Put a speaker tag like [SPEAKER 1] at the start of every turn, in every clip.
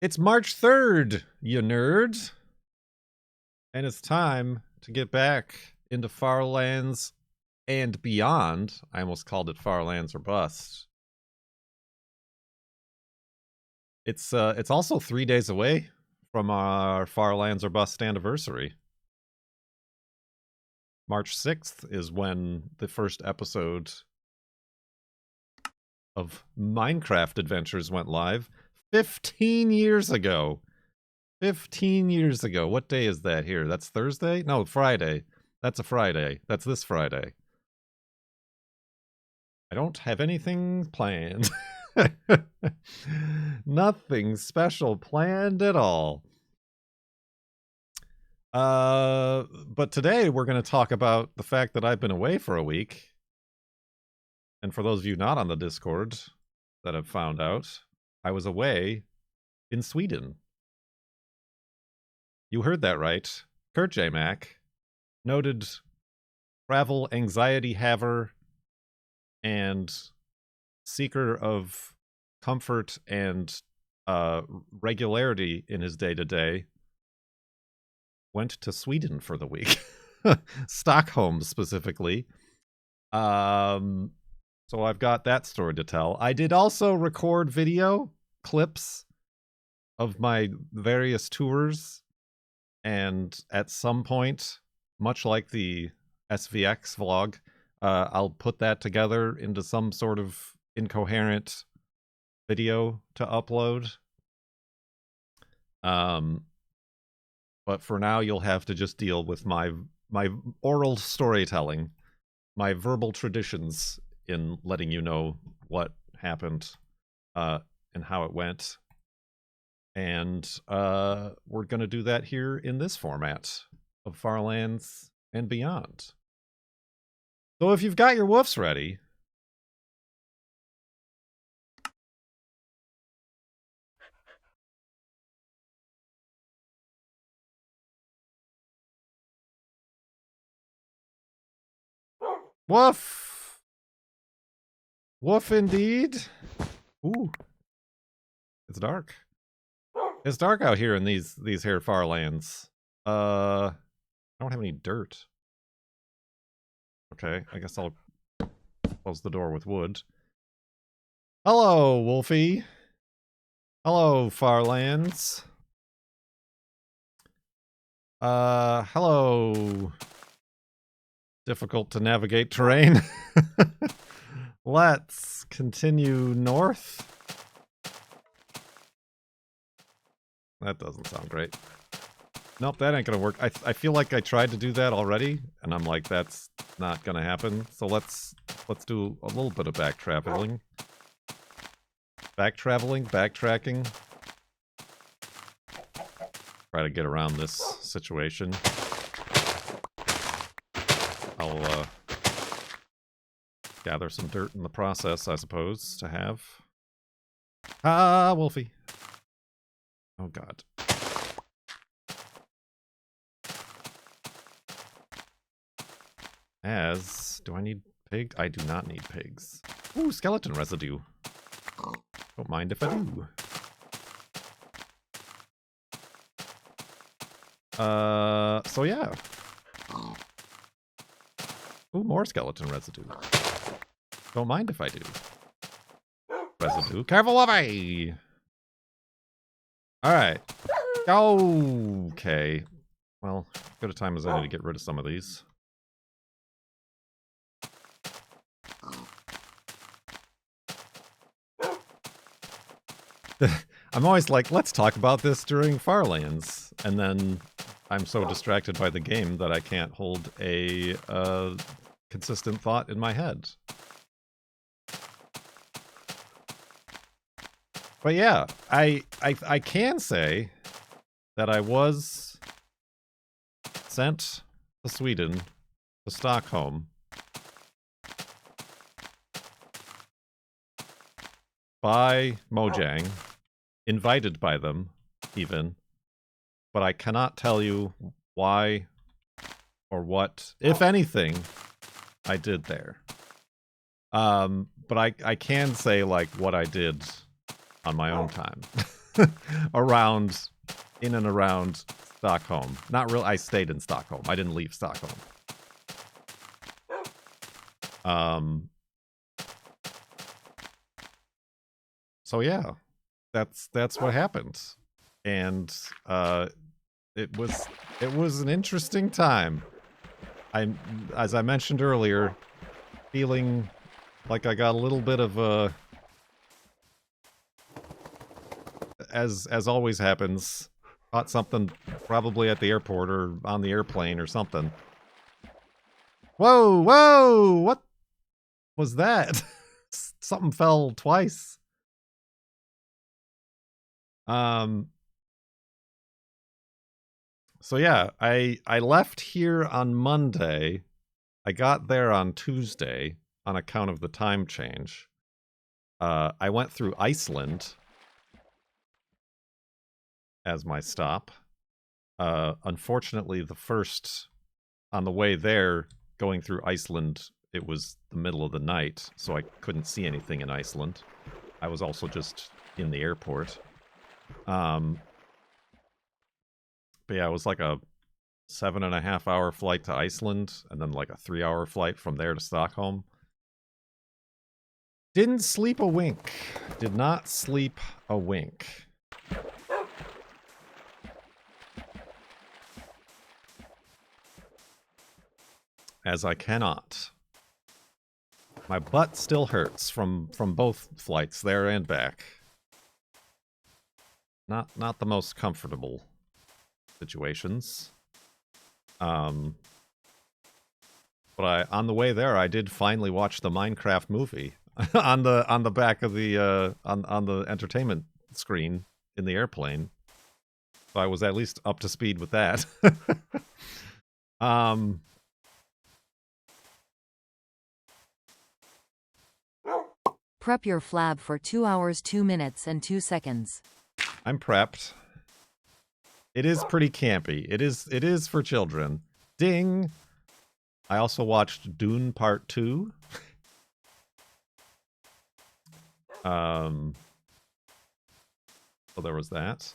[SPEAKER 1] It's March 3rd, you nerds. And it's time to get back into Farlands and beyond. I almost called it Farlands or Bust. It's also 3 days away from our Farlands or Bust anniversary. March 6th is when the first episode of Minecraft Adventures went live 15 years ago. 15 years ago. What day is that here? That's Thursday? No, Friday. That's a Friday. That's this Friday. I don't have anything planned. Nothing special planned at all. But today we're going to talk about the fact that I've been away for a week. And for those of you not on the Discord that have found out, I was away in Sweden. You heard that right. KurtJMac, noted travel anxiety haver and seeker of comfort and regularity in his day-to-day, went to Sweden for the week. Stockholm, specifically. So I've got that story to tell. I did also record video clips of my various tours. And at some point, much like the SVX vlog, I'll put that together into some sort of incoherent video to upload. But for now, you'll have to just deal with my oral storytelling, my verbal traditions in letting you know what happened and how it went. And we're going to do that here in this format of Farlands and beyond. So if you've got your woofs ready, woof! Woof indeed. Ooh. It's dark. It's dark out here in these here Farlands. I don't have any dirt. Okay, I guess I'll close the door with wood. Hello, Wolfie. Hello, Farlands. Hello. Difficult to navigate terrain. Let's continue north. That doesn't sound great. Nope, that ain't gonna work. I feel like I tried to do that already, and I'm like, that's not gonna happen. So let's do a little bit of backtracking. Backtracking. Try to get around this situation. I'll gather some dirt in the process, I suppose, to have. Ah, Wolfie. Oh, God. Do I need pig? I do not need pigs. Ooh, skeleton residue. Don't mind if I do. So yeah. Ooh, more skeleton residue. Don't mind if I do. Residue. Careful, Wolfie! Alright. Okay. Well, good a time as any to get rid of some of these. I'm always like, let's talk about this during Farlands. And then I'm so distracted by the game that I can't hold a consistent thought in my head. But yeah, I can say that I was sent to Sweden, to Stockholm, by Mojang, invited by them, even, but I cannot tell you why or what, if anything, I did there. But I can say, like, what I did on my own time. around, in and around Stockholm. Not real. I stayed in Stockholm. I didn't leave Stockholm. So yeah, that's what happened, and it was an interesting time. As I mentioned earlier, feeling like I got a little bit of a, as always happens, caught something probably at the airport or on the airplane or something. Whoa, whoa! What was that? Something fell twice. So yeah, I left here on Monday. I got there on Tuesday on account of the time change. I went through Iceland as my stop. Unfortunately, on the way there, going through Iceland, it was the middle of the night, so I couldn't see anything in Iceland. I was also just in the airport. But yeah, it was like a 7.5-hour flight to Iceland, and then like a 3-hour flight from there to Stockholm. Didn't sleep a wink. Did not sleep a wink. As I cannot. My butt still hurts from both flights, there and back. Not the most comfortable situations. But on the way there, I did finally watch the Minecraft movie on the back of the on the entertainment screen in the airplane. So I was at least up to speed with that.
[SPEAKER 2] Prep your flab for 2 hours, 2 minutes, and 2 seconds.
[SPEAKER 1] I'm prepped. It is pretty campy. It is for children. Ding! I also watched Dune Part 2. So there was that.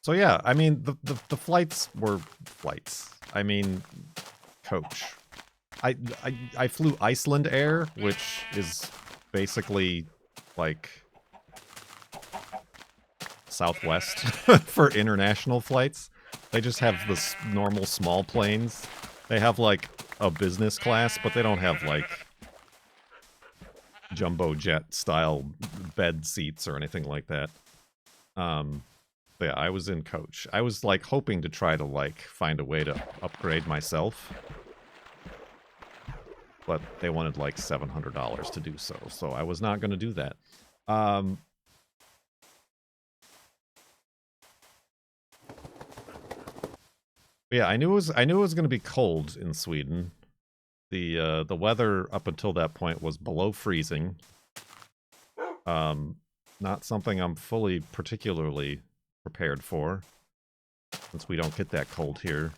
[SPEAKER 1] So yeah, I mean, the flights were flights. I mean, coach. I flew Iceland Air, which is basically like Southwest for international flights. They just have this normal small planes. They have like a business class, but they don't have like jumbo jet style bed seats or anything like that. But yeah, I was in coach. I was like hoping to try to like find a way to upgrade myself, but they wanted like $700 to do so, so I was not going to do that. Yeah, I knew it was going to be cold in Sweden. The weather up until that point was below freezing. Not something I'm fully particularly prepared for, since we don't get that cold here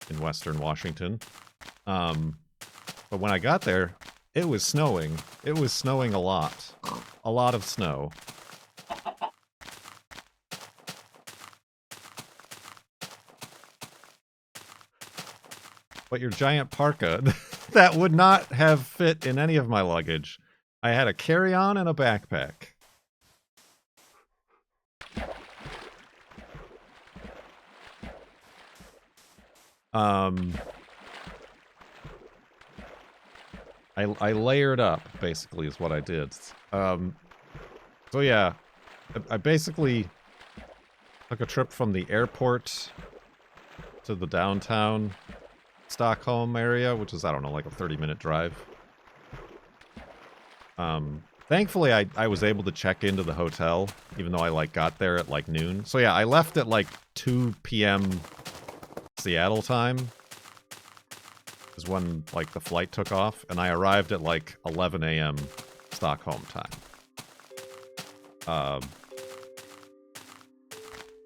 [SPEAKER 1] in Western Washington. But when I got there, it was snowing. It was snowing a lot. A lot of snow. But your giant parka, that would not have fit in any of my luggage. I had a carry-on and a backpack. I layered up, basically, is what I did. So yeah, I basically took a trip from the airport to the downtown Stockholm area, which is, I don't know, like a 30-minute drive. Thankfully, I was able to check into the hotel, even though I, like, got there at, like, noon. So yeah, I left at, like, 2 p.m. Seattle time, is when, like, the flight took off, and I arrived at, like, 11 a.m. Stockholm time.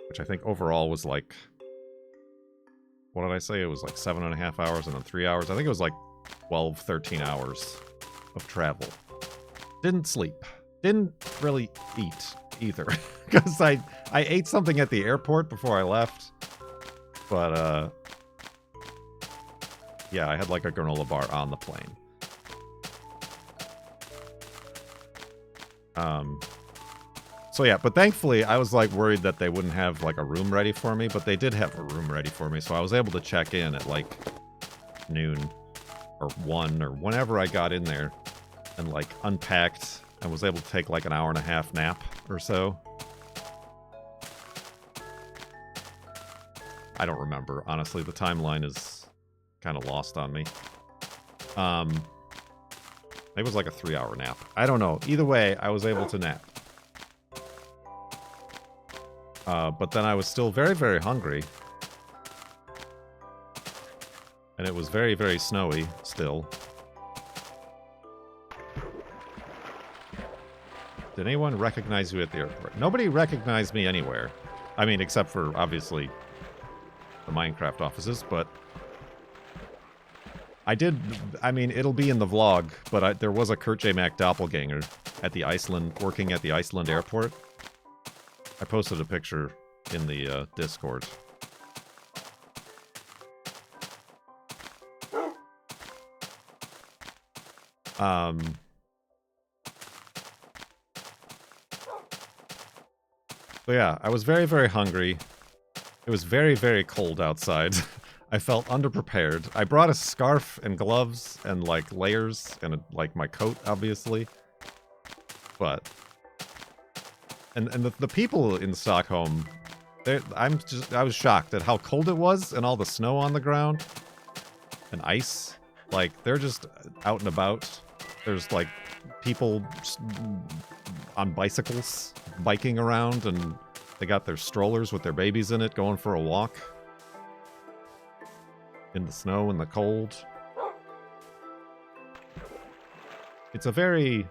[SPEAKER 1] Which I think overall was, like, what did I say? It was, like, 7.5 hours and then 3 hours. I think it was, like, 12, 13 hours of travel. Didn't sleep. Didn't really eat either. Because I ate something at the airport before I left. But, yeah, I had like a granola bar on the plane. So yeah, but thankfully I was like worried that they wouldn't have like a room ready for me, but they did have a room ready for me, so I was able to check in at like noon or 1 or whenever I got in there and like unpacked and was able to take like an hour-and-a-half nap or so. I don't remember, honestly. The timeline is kind of lost on me. It was like a 3-hour nap. I don't know. Either way, I was able to nap. But then I was still very, very hungry. And it was very, very snowy still. Did anyone recognize you at the airport? Nobody recognized me anywhere. I mean, except for, obviously, the Minecraft offices, but... I mean, it'll be in the vlog, but there was a KurtJMac doppelganger at the working at the Iceland airport. I posted a picture in the Discord. So yeah, I was very, very hungry. It was very, very cold outside. I felt underprepared. I brought a scarf and gloves and, like, layers and, like, my coat, obviously. But... And the people in Stockholm, I was shocked at how cold it was and all the snow on the ground. And ice. Like, they're just out and about. There's, like, people on bicycles biking around, and they got their strollers with their babies in it going for a walk. In the snow and the cold. It's a very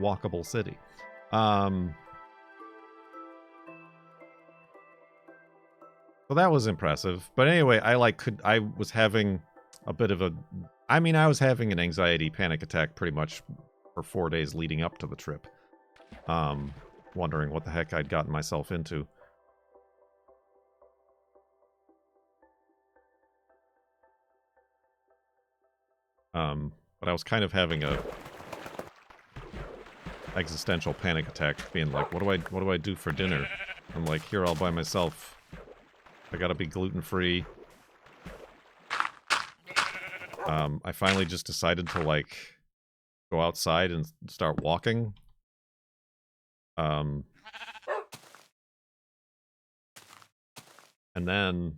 [SPEAKER 1] walkable city. So that was impressive. But anyway, I was having a bit of a... I mean, I was having an anxiety panic attack pretty much for 4 days leading up to the trip. Wondering what the heck I'd gotten myself into. But I was kind of having a existential panic attack, being like, what do I do for dinner? I'm like, here, all by myself. I gotta be gluten-free. I finally just decided to, like, go outside and start walking. And then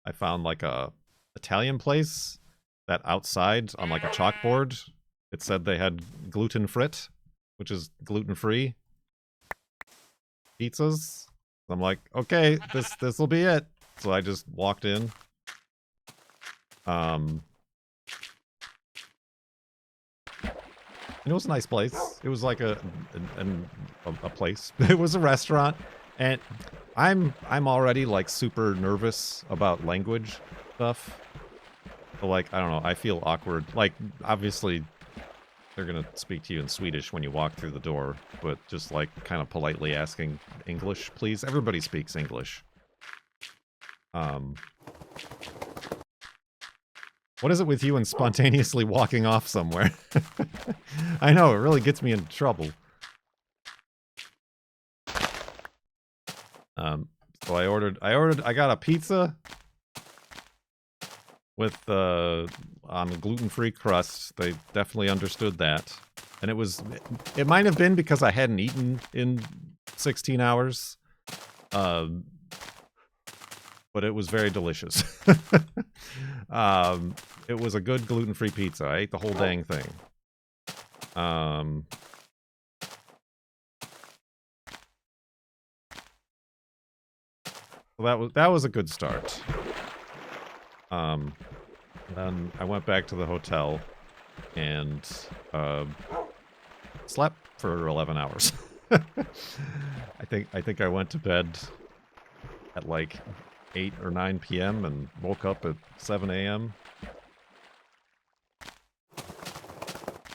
[SPEAKER 1] I found, like, a Italian place that outside on, like, a chalkboard, it said they had gluten-frit, which is gluten-free pizzas. I'm like, okay, this'll be it. So I just walked in. And it was a nice place. It was like a place. It was a restaurant, and I'm already like super nervous about language stuff. So like, I don't know, I feel awkward. Like, obviously, they're gonna speak to you in Swedish when you walk through the door, but just like kind of politely asking English, please. Everybody speaks English. What is it with you and spontaneously walking off somewhere? I know, it really gets me into trouble. So I got a pizza with on the gluten-free crust. They definitely understood that. And it might have been because I hadn't eaten in 16 hours. But it was very delicious. It was a good gluten-free pizza. I ate the whole dang thing. So that was a good start. Then I went back to the hotel and slept for 11 hours. I think I went to bed at like 8 or 9 p.m. and woke up at 7 a.m.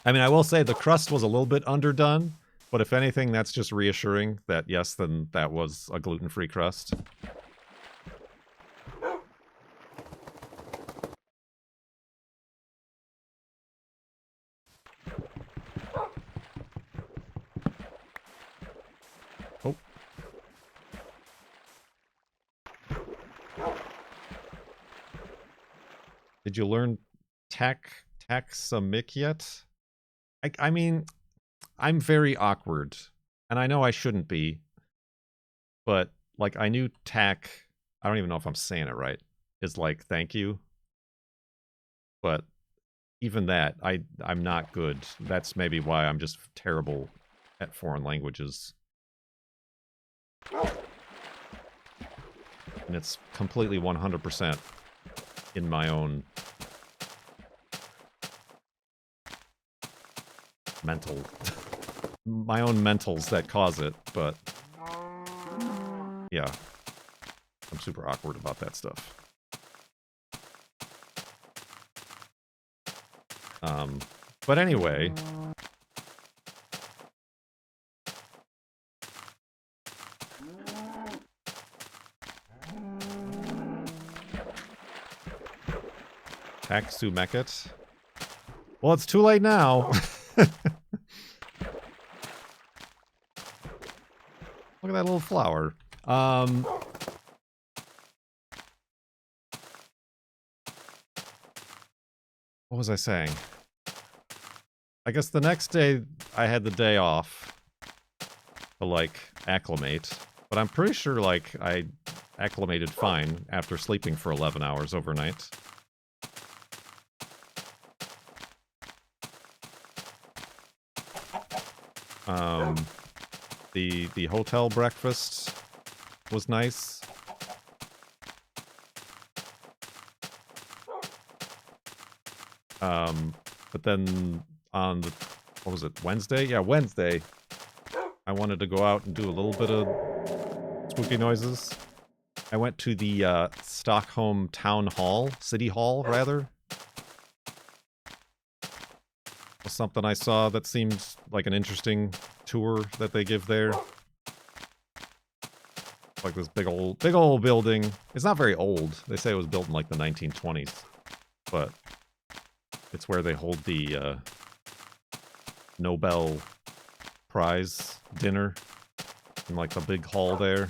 [SPEAKER 1] I mean, I will say the crust was a little bit underdone, but if anything, that's just reassuring that, yes, then that was a gluten-free crust. Oh. Did you learn taxamic yet? I mean, I'm very awkward, and I know I shouldn't be, but, like, I knew tack, I don't even know if I'm saying it right, is like, thank you. But even that, I'm not good. That's maybe why I'm just terrible at foreign languages. And it's completely 100% in my own my own mentals that cause it, but yeah, I'm super awkward about that stuff. But anyway, Taxumeket. Well, it's too late now. Look at that little flower. What was I saying? I guess the next day I had the day off to, like, acclimate. But I'm pretty sure, like, I acclimated fine after sleeping for 11 hours overnight. The hotel breakfast was nice. But then on the, what was it, Wednesday? Yeah, Wednesday, I wanted to go out and do a little bit of spooky noises. I went to the Stockholm Town Hall, City Hall, rather. Was something I saw that seemed like an interesting tour that they give there. Like this big old building. It's not very old. They say it was built in like the 1920s, but it's where they hold the Nobel Prize dinner in like the big hall there.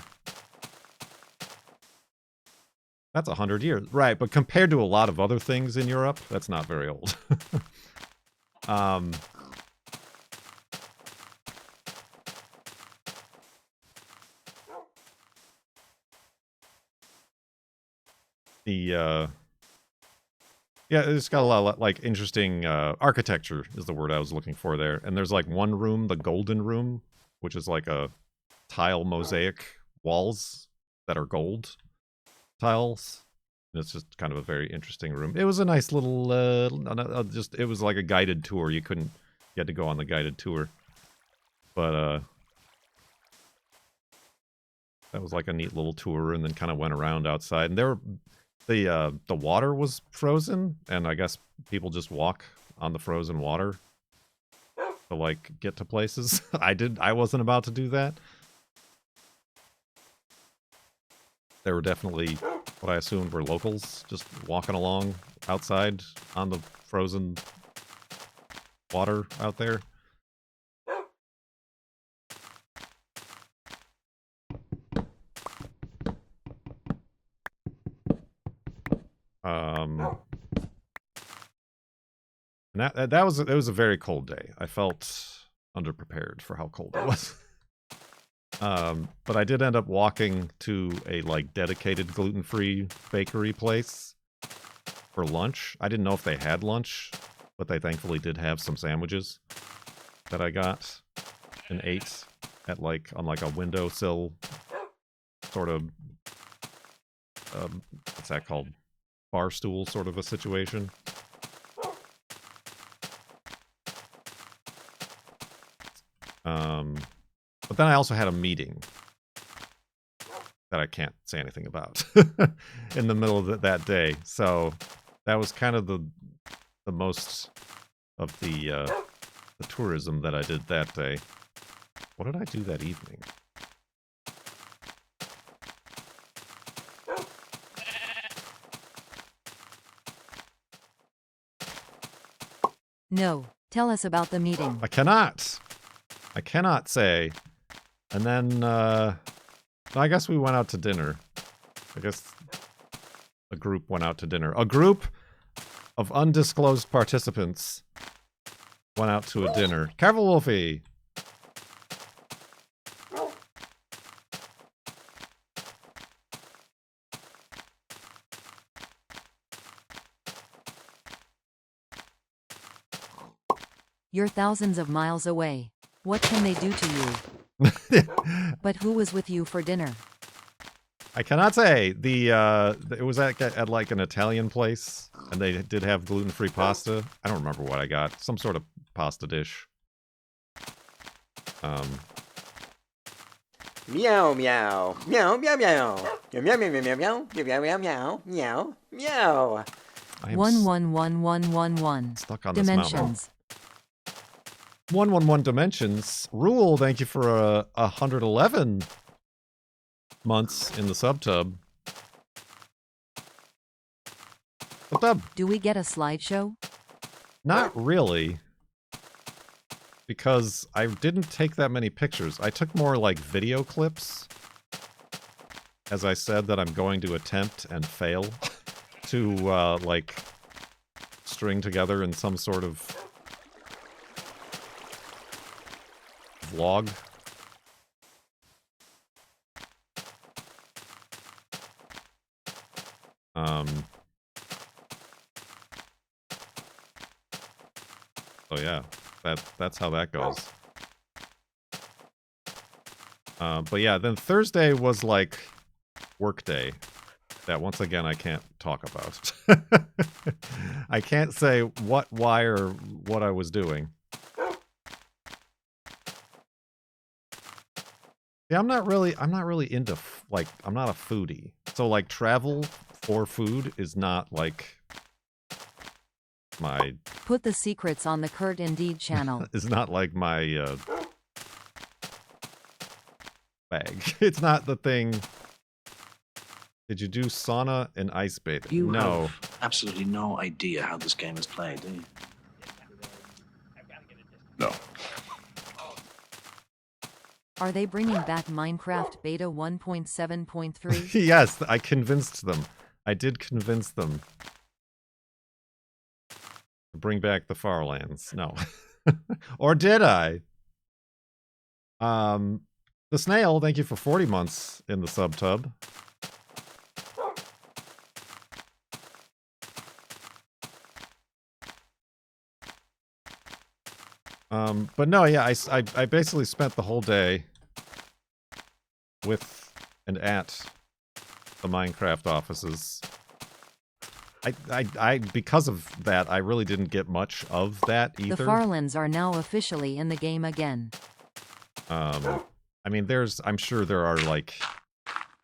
[SPEAKER 1] That's 100 years. Right, but compared to a lot of other things in Europe, that's not very old. Yeah, it's got a lot of, like, interesting architecture is the word I was looking for there. And there's like one room, the Golden Room, which is like a tile mosaic walls that are gold tiles. And it's just kind of a very interesting room. It was a nice little, it was like a guided tour. You had to go on the guided tour. But, that was like a neat little tour, and then kind of went around outside. And the water was frozen, and I guess people just walk on the frozen water to, like, get to places. I wasn't about to do that. There were definitely what I assumed were locals just walking along outside on the frozen water out there. And it was a very cold day. I felt underprepared for how cold it was. But I did end up walking to a, like, dedicated gluten-free bakery place for lunch. I didn't know if they had lunch, but they thankfully did have some sandwiches that I got and ate at, like, on like a windowsill sort of, what's that called? Bar stool sort of a situation. But then I also had a meeting that I can't say anything about in the middle of that day. So that was kind of the most of the the tourism that I did that day. What did I do that evening?
[SPEAKER 2] No. Tell us about the meeting.
[SPEAKER 1] I cannot. I cannot say. And then, I guess we went out to dinner. I guess a group went out to dinner. A group of undisclosed participants went out to a dinner. Careful, Wolfie!
[SPEAKER 2] You're thousands of miles away. What can they do to you? But who was with you for dinner?
[SPEAKER 1] I cannot say. It was at like an Italian place, and they did have gluten-free pasta. I don't remember what I got. Some sort of pasta dish.
[SPEAKER 3] Meow meow meow meow meow meow meow meow meow meow meow meow meow meow meow.
[SPEAKER 1] I am
[SPEAKER 2] 111111.
[SPEAKER 1] stuck on this mountain.
[SPEAKER 2] Dimensions.
[SPEAKER 1] 111 Dimensions. Rule, thank you for 111 months in the subtub. Subtub.
[SPEAKER 2] Do we get a slideshow?
[SPEAKER 1] Not really. Because I didn't take that many pictures. I took more like video clips. As I said that I'm going to attempt and fail to like string together in some sort of vlog. So yeah, that's how that goes. But yeah, then Thursday was like work day. That once again I can't talk about. I can't say what, why, or what I was doing. Yeah, I'm not really into, like, I'm not a foodie. So, like, travel for food is not, like, my...
[SPEAKER 2] Put the secrets on the Kurt Indeed channel.
[SPEAKER 1] It's not, like, my, bag. It's not the thing... Did you do sauna and ice bathing?
[SPEAKER 4] You
[SPEAKER 1] No.
[SPEAKER 4] have absolutely no idea how this game is played, do you? No.
[SPEAKER 2] Are they bringing back Minecraft Beta 1.7.3?
[SPEAKER 1] Yes, I convinced them. I did convince them. To bring back the Farlands. No. Or did I? The Snail, thank you for 40 months in the subtub. But no, yeah, I basically spent the whole day with and at the Minecraft offices. I because of that, I really didn't get much of that either.
[SPEAKER 2] The Farlands are now officially in the game again.
[SPEAKER 1] I mean, I'm sure there are, like,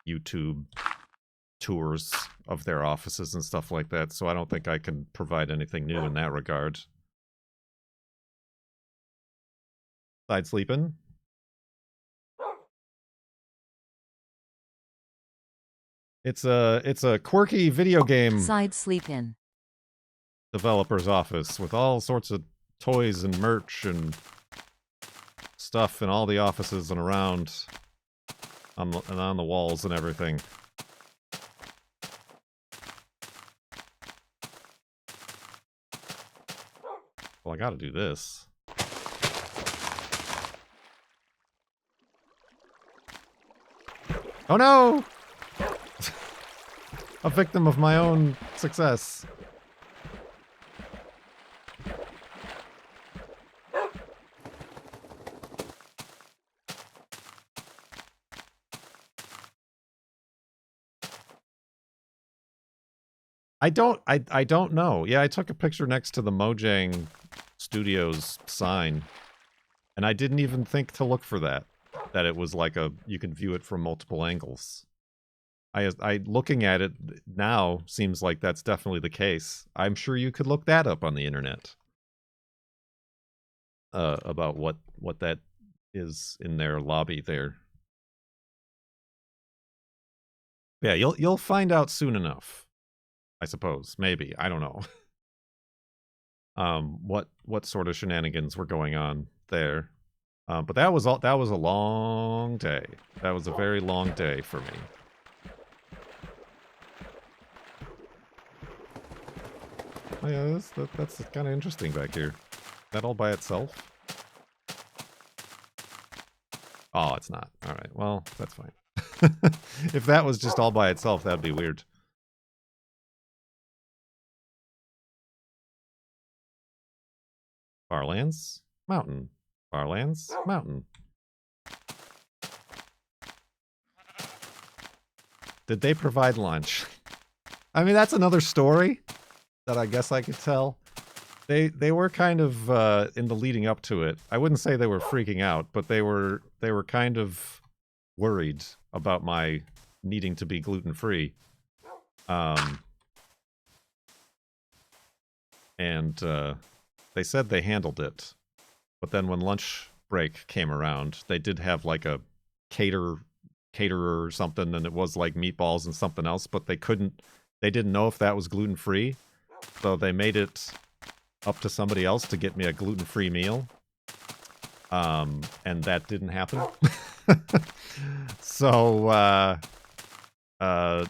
[SPEAKER 1] YouTube tours of their offices and stuff like that, so I don't think I can provide anything new in that regard. Side sleeping. It's a quirky video game
[SPEAKER 2] Side sleep-in.
[SPEAKER 1] developer's office with all sorts of toys and merch and stuff in all the offices and around and on the walls and everything. Well, I gotta do this. Oh no! A victim of my own success. I don't know. Yeah, I took a picture next to the Mojang Studios sign, and I didn't even think to look for that. That it was like you can view it from multiple angles. I looking at it now seems like that's definitely the case. I'm sure you could look that up on the internet. about what that is in their lobby there. Yeah, you'll find out soon enough, I suppose. Maybe, I don't know. What sort of shenanigans were going on there? But that was a long day. That was a very long day for me. Oh yeah, that's kind of interesting back here. Is that all by itself? Oh, it's not. All right. Well, that's fine. If that was just all by itself, that'd be weird. Farlands Mountain. Farlands Mountain. Did they provide lunch? I mean, that's another story that I guess I could tell. They were kind of in the leading up to it. I wouldn't say they were freaking out, but they were kind of worried about my needing to be gluten-free. And they said they handled it. But then when lunch break came around, they did have like a caterer or something, and it was like meatballs and something else, but they didn't know if that was gluten-free. So they made it up to somebody else to get me a gluten-free meal. And that didn't happen. So, that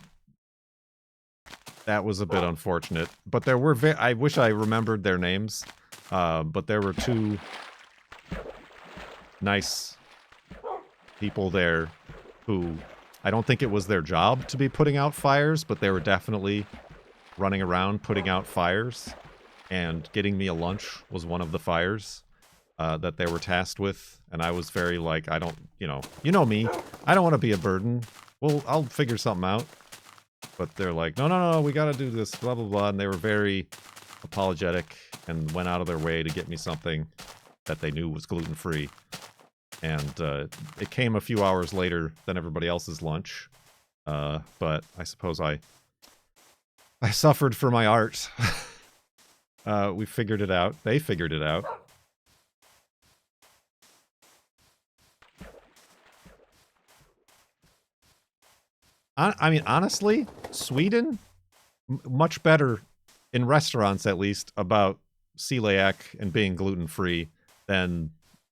[SPEAKER 1] was a bit unfortunate. But there were I wish I remembered their names. But there were two nice people there who, I don't think it was their job to be putting out fires, but they were definitely running around putting out fires. And getting me a lunch was one of the fires that they were tasked with. And I was very like, I don't, you know me. I don't want to be a burden. Well, I'll figure something out. But they're like, no, we got to do this, blah, blah, blah. And they were very apologetic and went out of their way to get me something that they knew was gluten-free. And it came a few hours later than everybody else's lunch. But I suppose I suffered for my art. We figured it out. They figured it out. I mean, honestly, Sweden, much better, in restaurants at least, about celiac and being gluten-free than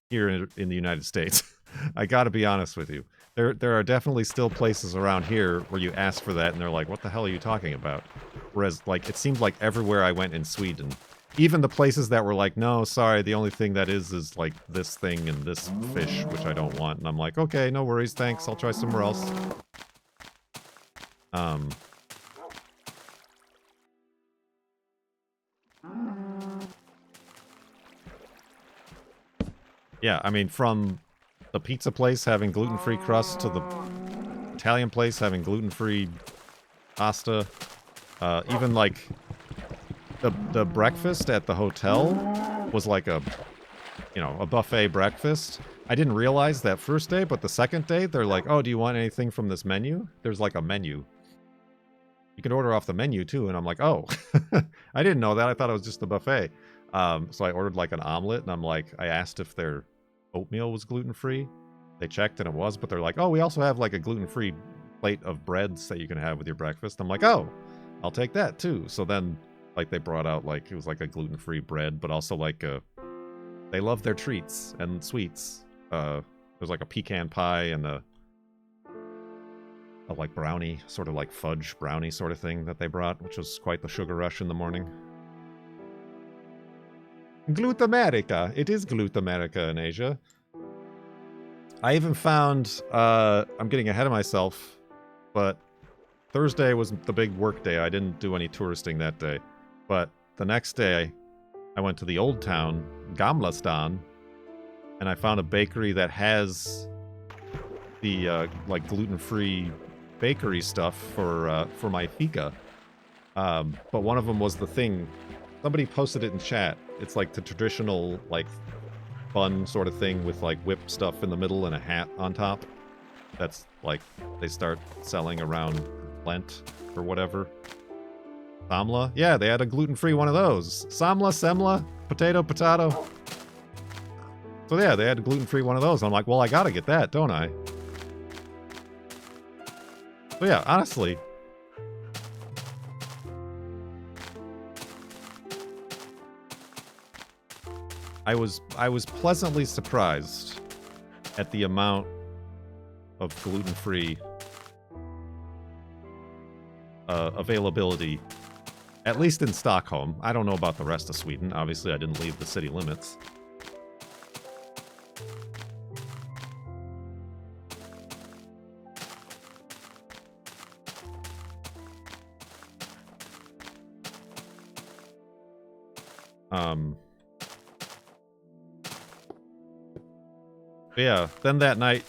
[SPEAKER 1] here in the United States. I gotta be honest with you. There are definitely still places around here where you ask for that and they're like, what the hell are you talking about? Whereas, like, it seemed like everywhere I went in Sweden, even the places that were like, no, sorry, the only thing that is like this thing and this fish, which I don't want. And I'm like, okay, no worries, thanks, I'll try somewhere else. Yeah, I mean, from the pizza place having gluten-free crust to the Italian place having gluten-free pasta, even like the breakfast at the hotel was like a buffet breakfast. I didn't realize that first day, but the second day they're like, oh, do you want anything from this menu? There's like a menu. You can order off the menu too, and I'm like, oh, I didn't know that. I thought it was just a buffet. So I ordered like an omelet, and I'm like, I asked if their oatmeal was gluten-free. They checked and it was, but they're like, oh, we also have like a gluten-free plate of breads that you can have with your breakfast. I'm like, oh, I'll take that too. So then, like, they brought out like, it was like a gluten-free bread, but also like they love their treats and sweets. There's like a pecan pie and a like brownie, sort of like fudge brownie sort of thing that they brought, which was quite the sugar rush in the morning. Glutamerica. It is Glutamerica in Asia. I even found, I'm getting ahead of myself, but Thursday was the big work day. I didn't do any touristing that day. But the next day, I went to the old town, Gamla stan, and I found a bakery that has the, like, gluten-free bakery stuff for my fika. But one of them was the thing. Somebody posted it in chat. It's like the traditional, like, bun sort of thing with, like, whipped stuff in the middle and a hat on top. That's, like, they start selling around Lent or whatever. Samla? Yeah, they had a gluten-free one of those. Samla, semla, potato, potato. So yeah, they had a gluten-free one of those. I'm like, well, I gotta get that, don't I? So yeah, honestly, I was pleasantly surprised at the amount of gluten-free availability, at least in Stockholm. I don't know about the rest of Sweden. Obviously, I didn't leave the city limits. Yeah, then that night,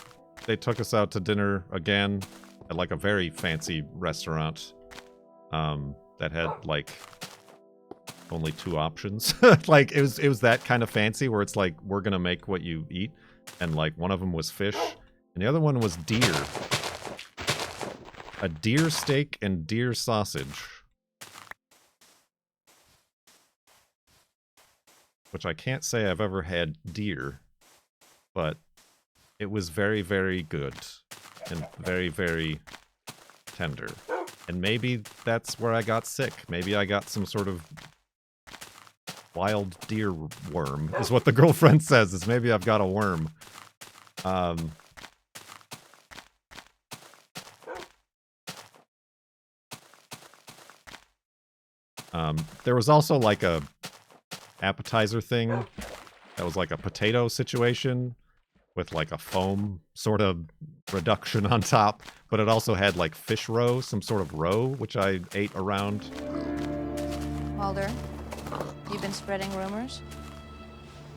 [SPEAKER 1] they took us out to dinner again at like a very fancy restaurant that had like only 2 options. Like it was that kind of fancy where it's like, we're gonna make what you eat, and like one of them was fish and the other one was deer. A deer steak and deer sausage, which I can't say I've ever had deer, but it was very, very good and very, very tender. And maybe that's where I got sick. Maybe I got some sort of wild deer worm, is what the girlfriend says, is maybe I've got a worm. There was also like a appetizer thing that was like a potato situation with like a foam sort of reduction on top, but it also had like fish roe, some sort of roe, which I ate around.
[SPEAKER 5] Mulder, you've been spreading rumors?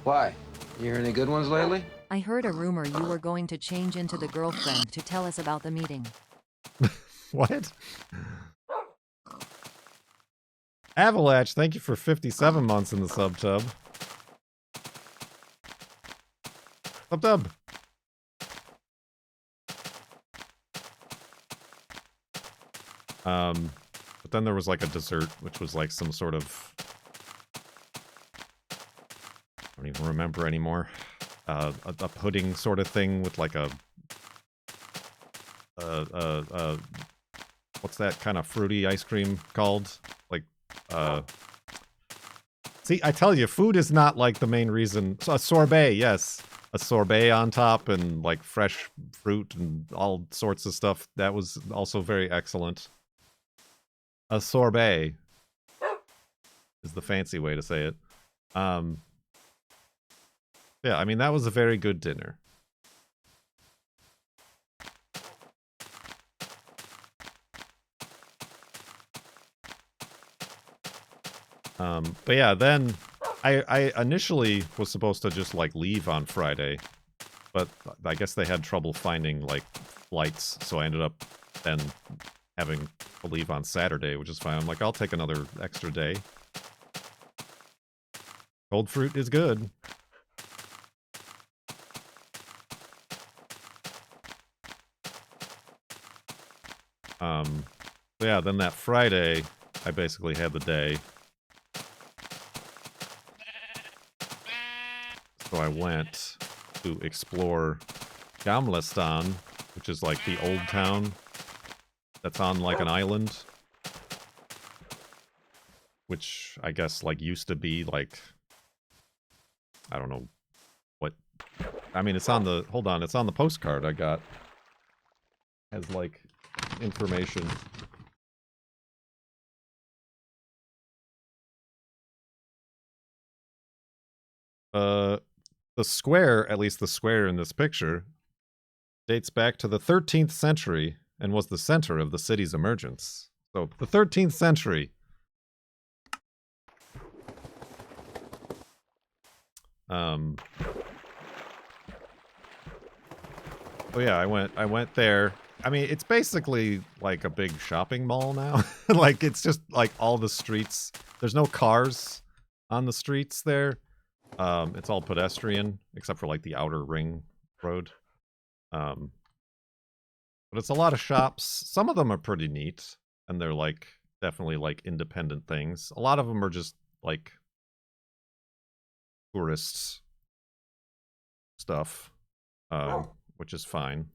[SPEAKER 6] Why? You hear any good ones lately?
[SPEAKER 2] I heard a rumor you were going to change into the girlfriend to tell us about the meeting.
[SPEAKER 1] What? Avalanche, thank you for 57 months in the subtub. Subtub. But then there was like a dessert, which was like some sort of, I don't even remember anymore. A pudding sort of thing with like a what's that kind of fruity ice cream called? Like, see, I tell you, food is not like the main reason. So a sorbet, yes. A sorbet on top and like fresh fruit and all sorts of stuff. That was also very excellent. A sorbet is the fancy way to say it. Yeah, I mean, that was a very good dinner. But yeah, then I initially was supposed to just like leave on Friday, but I guess they had trouble finding like flights, so I ended up then having to leave on Saturday, which is fine. I'm like, I'll take another extra day. Cold fruit is good. So yeah, then that Friday, I basically had the day. So I went to explore Gamlestan, which is like the old town that's on like an island, which I guess like used to be like, I don't know what, I mean, it's on the, hold on, it's on the postcard I got. Has like information. The square, at least the square in this picture, dates back to the 13th century and was the center of the city's emergence. So, the 13th century. Oh yeah, I went there. I mean, it's basically like a big shopping mall now. Like, it's just like all the streets. There's no cars on the streets there. It's all pedestrian, except for like the outer ring road. But it's a lot of shops. Some of them are pretty neat, and they're like definitely like independent things. A lot of them are just like tourists stuff, which is fine.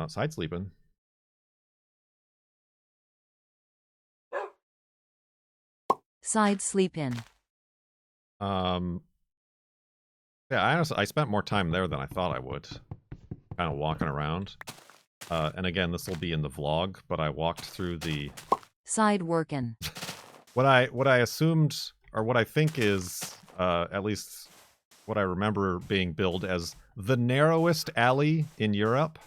[SPEAKER 1] Side sleeping.
[SPEAKER 2] Side sleep in.
[SPEAKER 1] Yeah, I spent more time there than I thought I would. Kind of walking around. And again, this will be in the vlog, but I walked through the...
[SPEAKER 2] Side workin'.
[SPEAKER 1] What I assumed, or what I think is, at least what I remember being billed as the narrowest alley in Europe.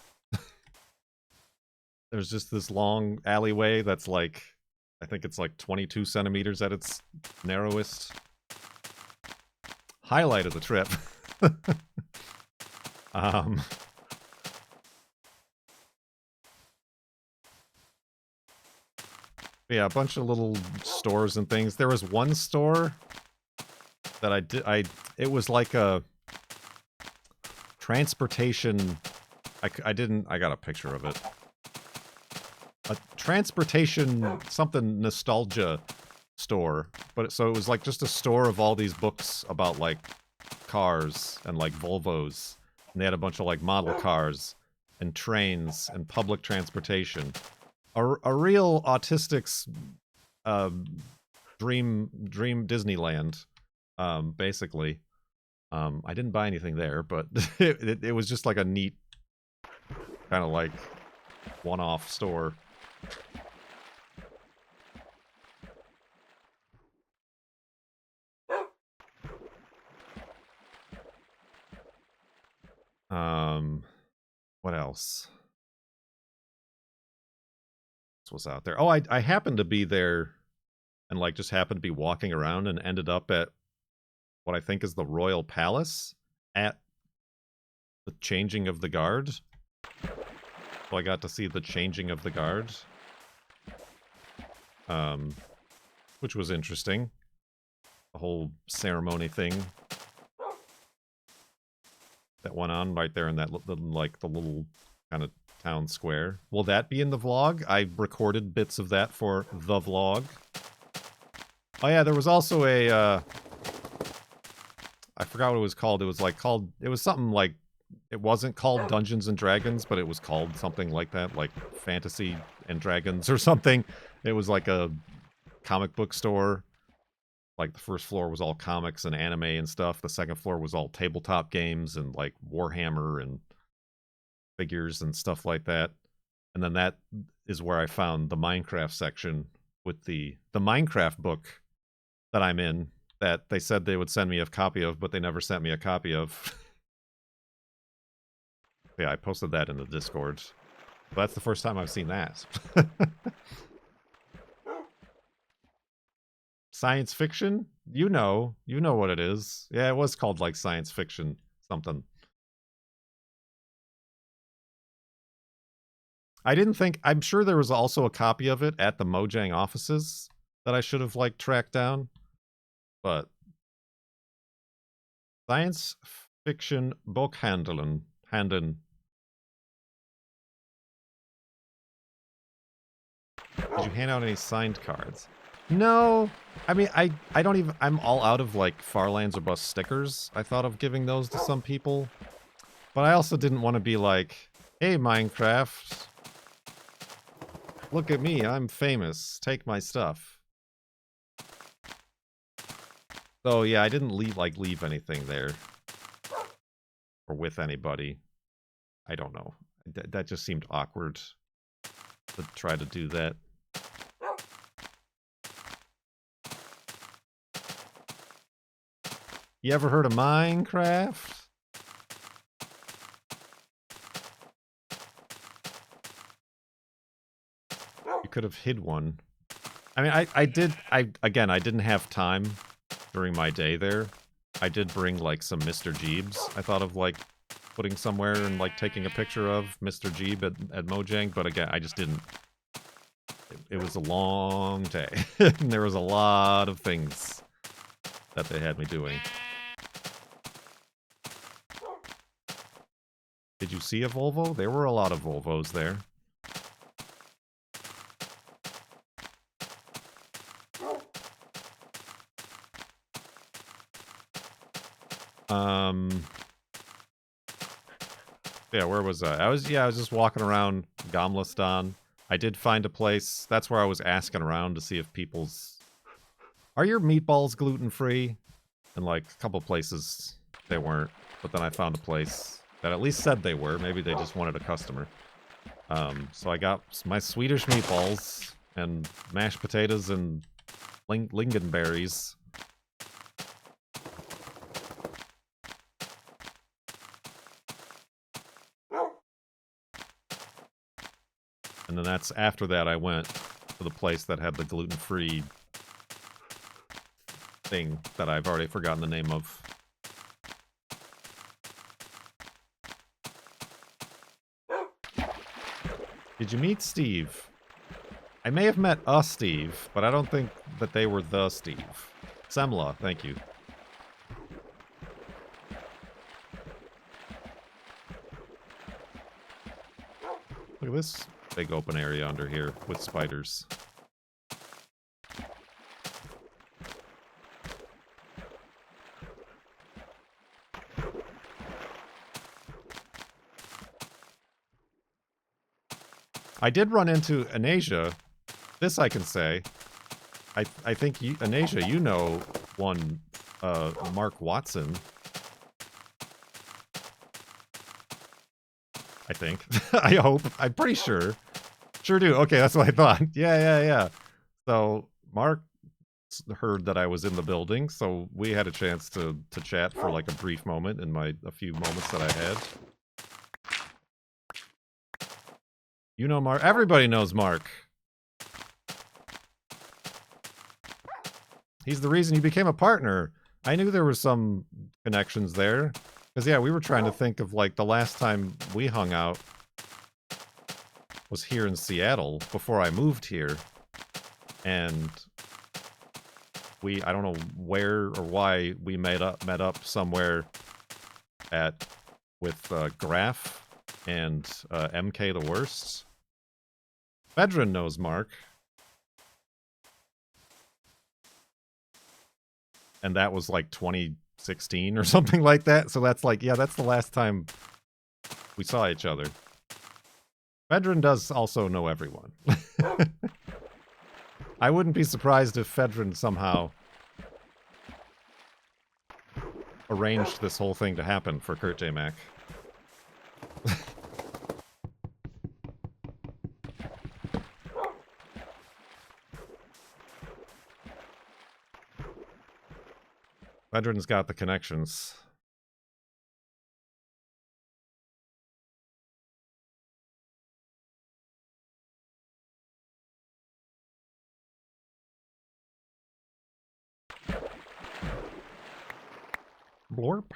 [SPEAKER 1] There's just this long alleyway that's like, I think it's like 22 centimeters at its narrowest. Highlight of the trip. Yeah, a bunch of little stores and things. There was one store that it was like a transportation, I got a picture of it. A transportation, something nostalgia store. But so it was like just a store of all these books about like cars and like Volvos. And they had a bunch of like model cars and trains and public transportation. A real autistic's dream Disneyland, basically. I didn't buy anything there, but it was just like a neat kind of like one-off store. What else? Was out there. Oh, I happened to be there and like just happened to be walking around and ended up at what I think is the Royal Palace at the changing of the guard. So I got to see the changing of the guard. Which was interesting. The whole ceremony thing that went on right there in that the little kind of town square. Will that be in the vlog? I recorded bits of that for the vlog. Oh yeah, there was also a I forgot what it was called. It was like it was something like, it wasn't called Dungeons and Dragons, but it was called something like that, like Fantasy and Dragons or something. It was like a comic book store. Like the first floor was all comics and anime and stuff. The second floor was all tabletop games and like Warhammer and figures and stuff like that. And then that is where I found the Minecraft section with the Minecraft book that I'm in, that they said they would send me a copy of, but they never sent me a copy of. Yeah, I posted that in the Discord. But that's the first time I've seen that. Science fiction? You know what it is. Yeah, it was called like science fiction something. I'm sure there was also a copy of it at the Mojang offices that I should have like tracked down. But science fiction book handen. Did you hand out any signed cards? No. I mean, I don't even, I'm all out of like Farlands or Bus stickers. I thought of giving those to some people. But I also didn't want to be like, hey, Minecraft, look at me, I'm famous. Take my stuff. So yeah, I didn't leave anything there. Or with anybody. I don't know. That just seemed awkward to try to do that. You ever heard of Minecraft? You could have hid one. I mean, I didn't have time during my day there. I did bring like some Mr. Jeebs. I thought of like putting somewhere and like taking a picture of Mr. Jeeb at Mojang, but again, I just didn't. It was a long day. And there was a lot of things that they had me doing. Did you see a Volvo? There were a lot of Volvos there. Yeah, where was I? I was just walking around Gamlastan. I did find a place. That's where I was asking around to see if people's... Are your meatballs gluten-free? And like a couple places they weren't. But then I found a place that at least said they were. Maybe they just wanted a customer. So I got my Swedish meatballs and mashed potatoes and lingonberries. And then that's after that I went to the place that had the gluten-free thing that I've already forgotten the name of. Did you meet Steve? I may have met a Steve, but I don't think that they were the Steve. Semla, thank you. Look at this big open area under here with spiders. I did run into Anasia. This I can say. I think you, Anasia, you know one Mark Watson. I think. I hope. I'm pretty sure. Sure do. Okay, that's what I thought. Yeah. So Mark heard that I was in the building, so we had a chance to chat for like a brief moment in a few moments that I had. You know Mark. Everybody knows Mark. He's the reason you became a partner. I knew there were some connections there. Because, yeah, we were trying to think of, like, the last time we hung out was here in Seattle before I moved here. And I don't know where or why we met up somewhere with Graf and MK the Worst. Vedran knows Mark. And that was like 2016 or something like that. So that's like, yeah, that's the last time we saw each other. Vedran does also know everyone. I wouldn't be surprised if Vedran somehow arranged this whole thing to happen for KurtJMac. Vedran's got the connections. Blorp.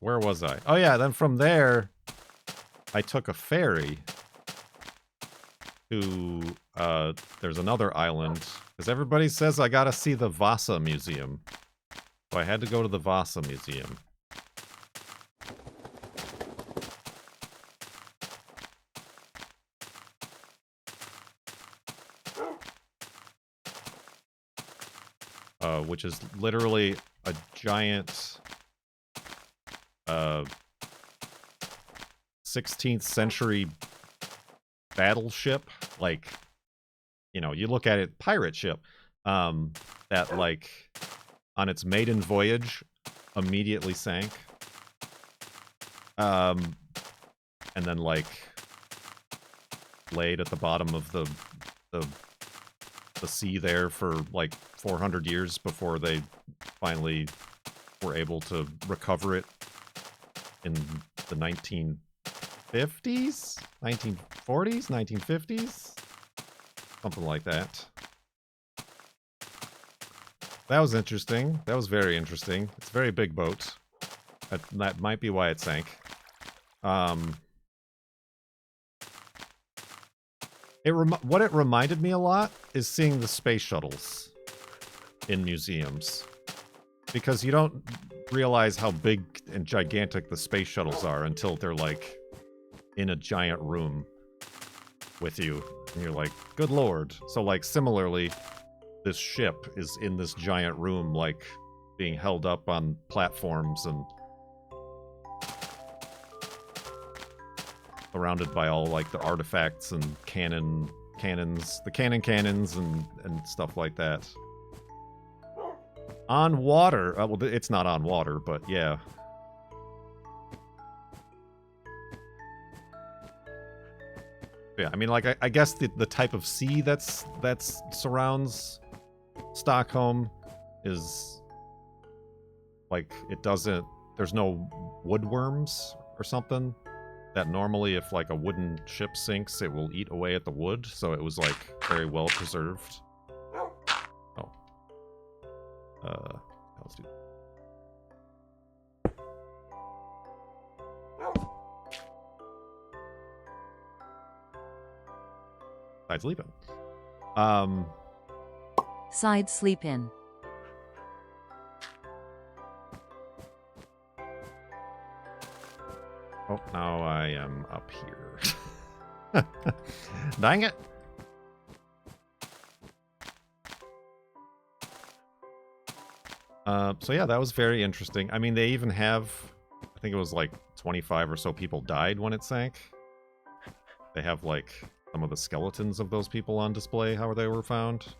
[SPEAKER 1] Where was I? Oh yeah, then from there, I took a ferry to, there's another island, because everybody says I gotta see the Vasa Museum. So I had to go to the Vasa Museum. Which is literally a giant 16th century battleship, like, you know, you look at it, pirate ship, that, like, on its maiden voyage, immediately sank. And then, like, laid at the bottom of the sea there for, like, 400 years before they finally were able to recover it in the 1950s? 1940s? 1950s? Something like that. That was interesting. That was very interesting. It's a very big boat. That might be why it sank. What it reminded me a lot is seeing the space shuttles in museums. Because you don't realize how big and gigantic the space shuttles are until they're, like, in a giant room with you. And you're like, good lord. So, like, similarly, this ship is in this giant room, like, being held up on platforms and surrounded by all, like, the artifacts and cannons, the cannons and stuff like that. On water. Well, it's not on water, but yeah. Yeah, I mean, like, I guess the type of sea that's surrounds Stockholm is, like, it doesn't, there's no woodworms or something that normally if, like, a wooden ship sinks, it will eat away at the wood, so it was, like, very well preserved. Oh. Let's do Side sleeping.
[SPEAKER 2] Side sleep in.
[SPEAKER 1] Oh, now I am up here. Dang it. So yeah, that was very interesting. I mean, they even have, I think it was like 25 or so people died when it sank. They have like some of the skeletons of those people on display, how they were found.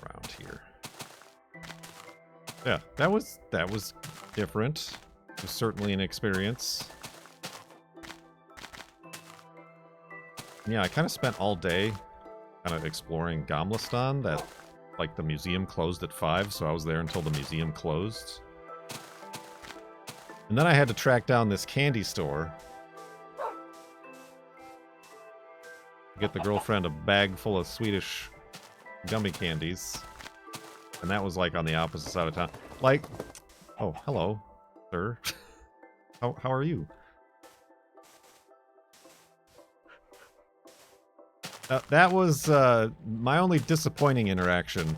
[SPEAKER 1] Around here. Yeah, that was different. It was certainly an experience. Yeah, I kind of spent all day kind of exploring Gamlastan. That, like, the museum closed at 5, so I was there until the museum closed. And then I had to track down this candy store. Get the girlfriend a bag full of Swedish gummy candies. And that was, like, on the opposite side of town. Like, oh, hello, sir. How are you? That was my only disappointing interaction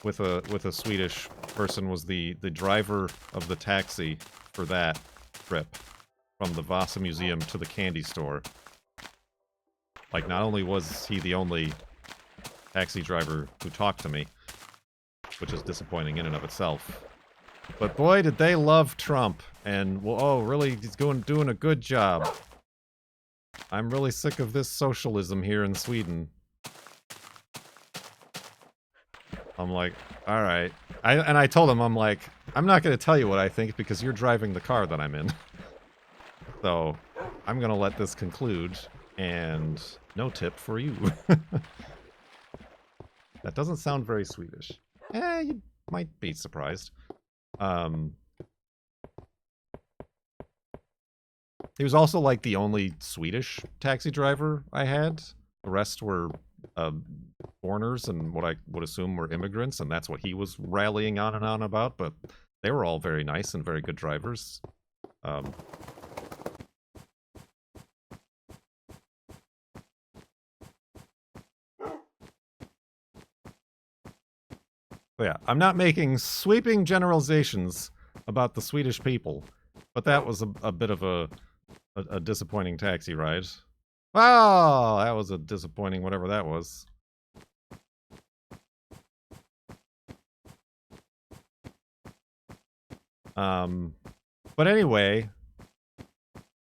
[SPEAKER 1] with a Swedish person was the driver of the taxi for that trip from the Vasa Museum to the candy store. Like, not only was he the only taxi driver who talked to me, which is disappointing in and of itself, but boy, did they love Trump, and, well, oh, really, he's doing a good job. I'm really sick of this socialism here in Sweden. I'm like, all right. And I told him, I'm like, I'm not going to tell you what I think because you're driving the car that I'm in. So I'm going to let this conclude, and no tip for you. That doesn't sound very Swedish. You might be surprised. He was also, like, the only Swedish taxi driver I had. The rest were foreigners and what I would assume were immigrants, and that's what he was rallying on and on about, but they were all very nice and very good drivers. But yeah, I'm not making sweeping generalizations about the Swedish people, but that was a bit of a disappointing taxi ride. Wow, that was a disappointing whatever that was. But anyway,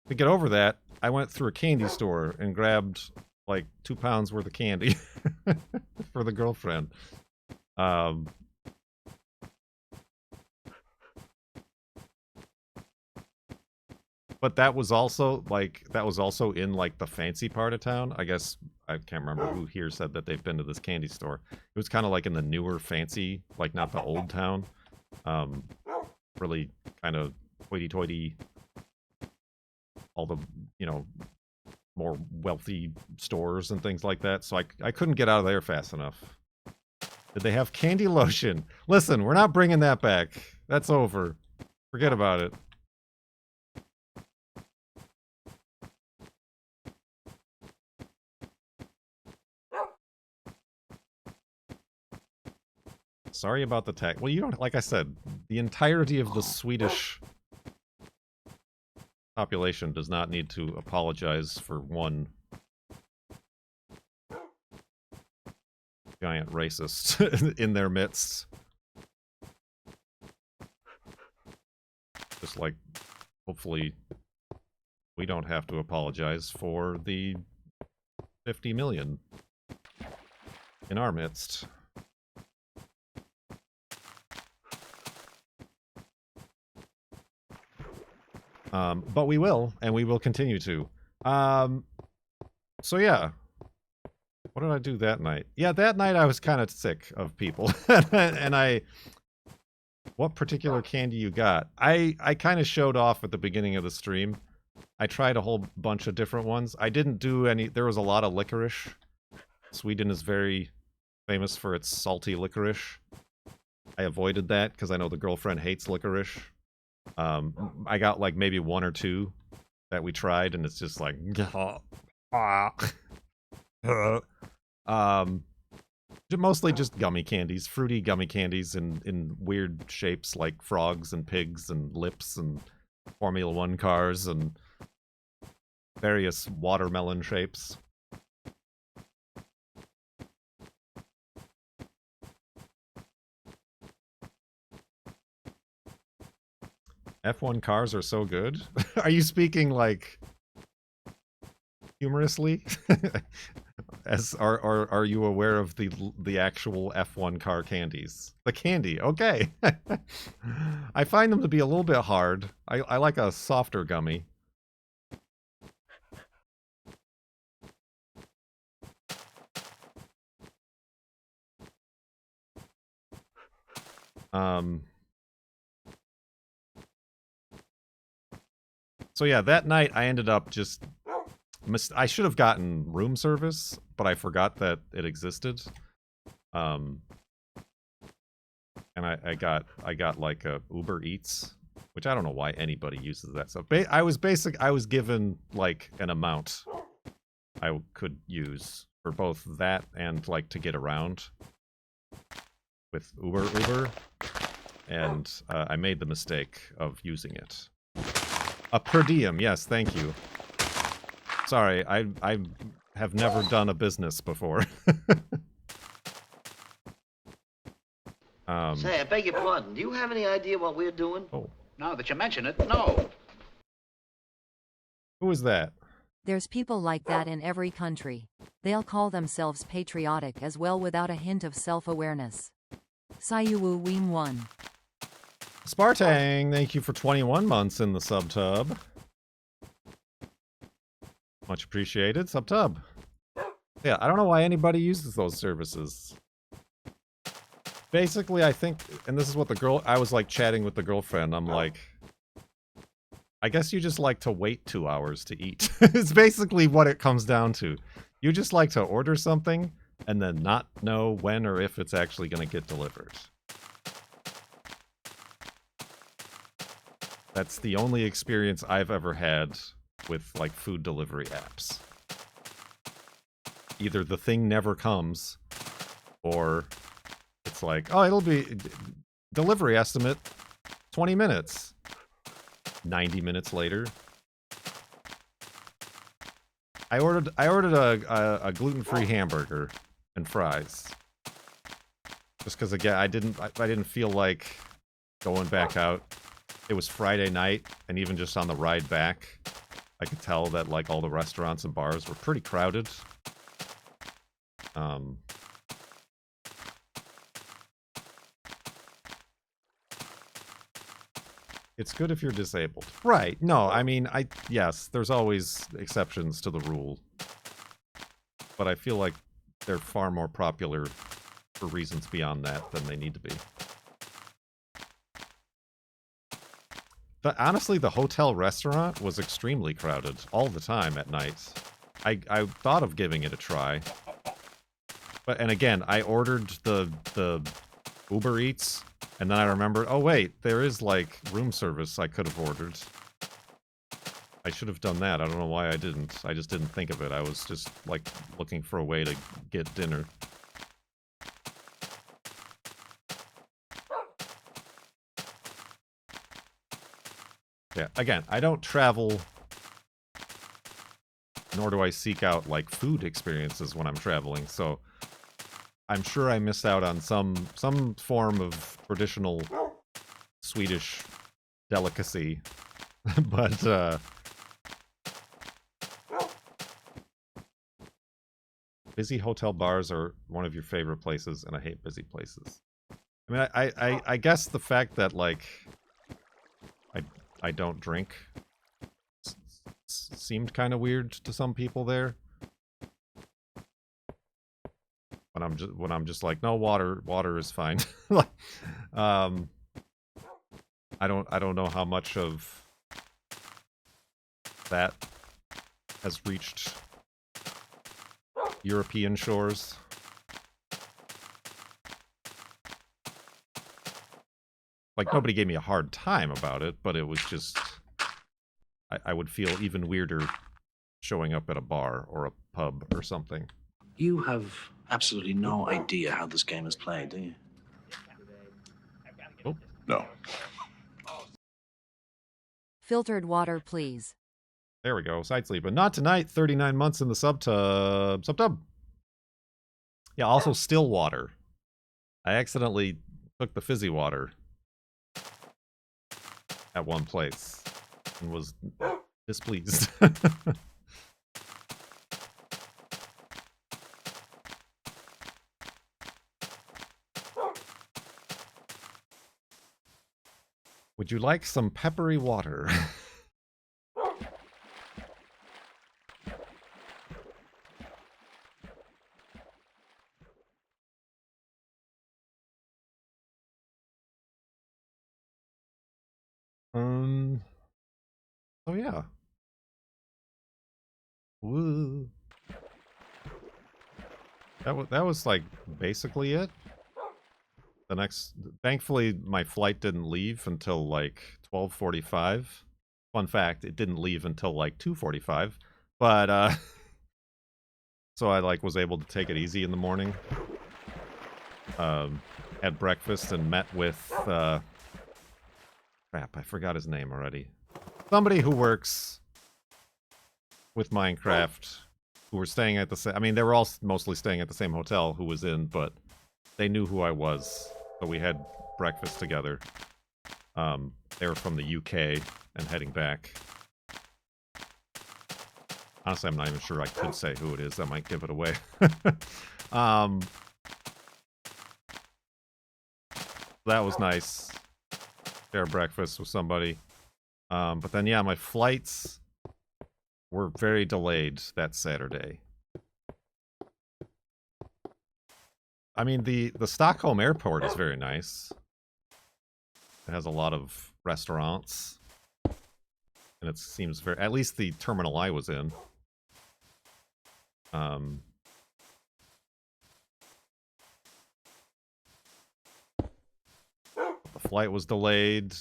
[SPEAKER 1] to get over that, I went through a candy store and grabbed like 2 pounds worth of candy for the girlfriend. But that was also in like the fancy part of town. I guess I can't remember who here said that they've been to this candy store. It was kind of like in the newer fancy, like not the old town. Really kind of hoity-toity, all the, you know, more wealthy stores and things like that. So I couldn't get out of there fast enough. Did they have candy lotion? Listen, we're not bringing that back. That's over. Forget about it. Sorry about the tech. Well, you don't, like I said, the entirety of the Swedish population does not need to apologize for one giant racist in their midst. Just like, hopefully, we don't have to apologize for the 50 million in our midst. But we will, and we will continue to. So yeah. What did I do that night? Yeah, that night I was kind of sick of people. And I... What particular candy you got? I kind of showed off at the beginning of the stream. I tried a whole bunch of different ones. I didn't do any... There was a lot of licorice. Sweden is very famous for its salty licorice. I avoided that because I know the girlfriend hates licorice. I got like maybe one or two that we tried, and it's just like... Mostly just gummy candies, fruity gummy candies in weird shapes like frogs and pigs and lips and Formula 1 cars and various watermelon shapes. F1 cars are so good. Are you speaking like humorously? As are you aware of the actual F1 car candies? The candy, okay. I find them to be a little bit hard. I like a softer gummy. So yeah, that night I ended up just... I should have gotten room service, but I forgot that it existed. And I got like a Uber Eats, which I don't know why anybody uses that stuff. I was given like an amount I could use for both that and like to get around with Uber, and I made the mistake of using it. A per diem, yes, thank you. Sorry, I have never done a business before.
[SPEAKER 7] Say, I beg your pardon. Do you have any idea what we're doing?
[SPEAKER 1] Oh.
[SPEAKER 8] Now that you mention it, no.
[SPEAKER 1] Who is that?
[SPEAKER 2] There's people like that in every country. They'll call themselves patriotic as well without a hint of self-awareness. Sayuwu Weem 1.
[SPEAKER 1] Spartang, thank you for 21 months in the subtub. Much appreciated, subtub. Yeah, I don't know why anybody uses those services. Basically, I think, and this is what I was like chatting with the girlfriend, I'm like, I guess you just like to wait 2 hours to eat. It's basically what it comes down to. You just like to order something and then not know when or if it's actually going to get delivered. That's the only experience I've ever had with like food delivery apps. Either the thing never comes, or it's like, oh, it'll be delivery estimate 20 minutes. 90 minutes later. I ordered a gluten-free hamburger and fries. Just because again, I didn't feel like going back out. It was Friday night, and even just on the ride back, I could tell that like all the restaurants and bars were pretty crowded. It's good if you're disabled. Right. No, I mean, yes, there's always exceptions to the rule. But I feel like they're far more popular for reasons beyond that than they need to be. But honestly, the hotel restaurant was extremely crowded all the time at night. I thought of giving it a try. And again, I ordered the Uber Eats And then I remembered, oh wait, there is like room service I could have ordered. I should have done that. I don't know why I didn't. I just didn't think of it. I was just like looking for a way to get dinner. Yeah, again, I don't travel, nor do I seek out like food experiences when I'm traveling, so I'm sure I missed out on some form of traditional Swedish delicacy, but busy hotel bars are one of your favorite places, and I hate busy places. I mean, I guess the fact that like I don't drink seemed kind of weird to some people there. When I'm just like, no, water is fine. Like, I don't know how much of that has reached European shores. Like, nobody gave me a hard time about it, but it was just... I would feel even weirder showing up at a bar or a pub or something.
[SPEAKER 4] You have absolutely no idea how this game is played, do you?
[SPEAKER 1] Oh.
[SPEAKER 4] No.
[SPEAKER 2] Filtered water, please.
[SPEAKER 1] There we go. Side sleep. But not tonight. 39 months in the subtub. Subtub. Yeah, also still water. I accidentally took the fizzy water at one place and was displeased. Would you like some peppery water? Oh yeah. Woo. That was like basically it. Thankfully my flight didn't leave until like 12:45. Fun fact, it didn't leave until like 2:45. But so I like was able to take it easy in the morning. Had breakfast and met with crap, I forgot his name already. Somebody who works with Minecraft, who were staying at the same... I mean, they were all mostly staying at the same hotel who was in, but they knew who I was, so we had breakfast together. They were from the UK and heading back. Honestly, I'm not even sure I could say who it is. That might give it away. That was nice. Share breakfast with somebody. But then, yeah, my flights were very delayed that Saturday. I mean, the Stockholm airport is very nice. It has a lot of restaurants. And it seems very... At least the terminal I was in. The flight was delayed.